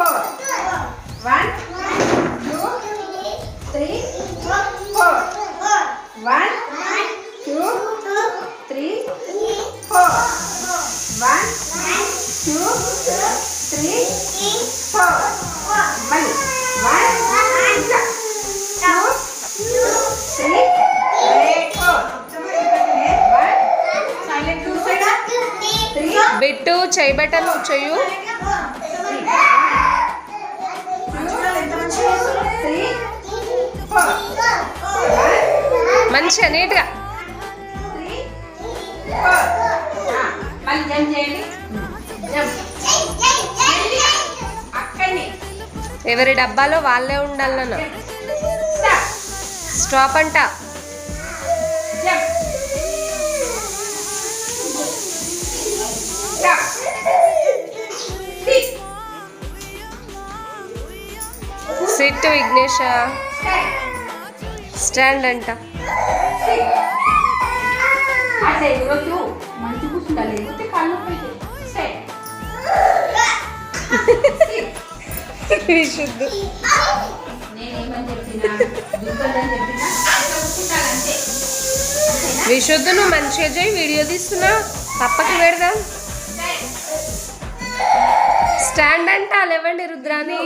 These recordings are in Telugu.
4. 1, 2, 3, 4. 1, 2, 3, 4. 1, 2, 3, 4. మళ్ళీ 1, 2, 3, 4. Silent 2 side 3. బిట్టు చెయ్యి బటన్ చెయ్యు. 3, 4. మంచిగా నీట్గా. 3, 4. మళ్ళీ జంప్ చేయండి. జంప్ అక్కడనే. ఎవరి డబ్బాలో వాళ్ళే ఉండాలన్న. స్టాప్ అంట. Jump stop. సిట్ విఘ్నేష. స్టాండ్ అంట. అదే ఈరోజు మంచి కూర్చుండాలి, లేకపోతే కాళ్ళు నొప్పి. విశుద్ధు. నేనేమని చెప్పినా దుర్గలని చెప్పినా కూర్చుంటానంతే. విశుద్ధు నువ్వు మంచిగా చేయి. వీడియో తీస్తున్నా. పప్పకి పెడదాం. స్టాండ్ అంట. లేవండి Rudrani.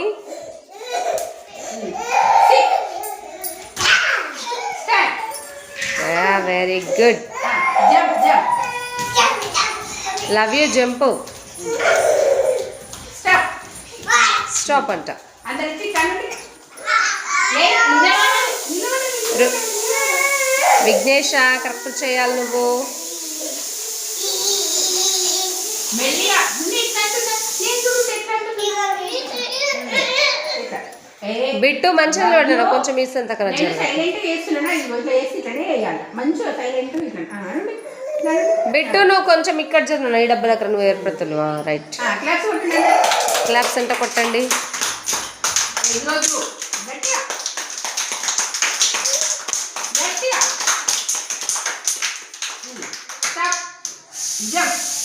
Very good. Jump jump love you. Jump. Stop. Stop అంట. అందరికి కనుడి. విఘ్నేష కరెక్ట్ చేయాలి నువ్వు. మెల్లిగా బిట్టు మంచిగా పడినా కొంచెం ఇస్తాను తక్కువ. సైలెంట్ వేస్తున్నా. ఇట్లా వేసి ఇట్లనే వేయాలి మంచిగా సైలెంట్. బిట్టు నువ్వు కొంచెం ఇక్కడ చదువు. ఈ డబ్బా దగ్గర నువ్వు ఏర్పడుతున్నావు. రైట్. క్లాప్స్ కొట్టండి. క్లాప్స్ అంటే కొట్టండి. ఈరోజు గట్టిగా గట్టిగా. స్టాప్. జంప్.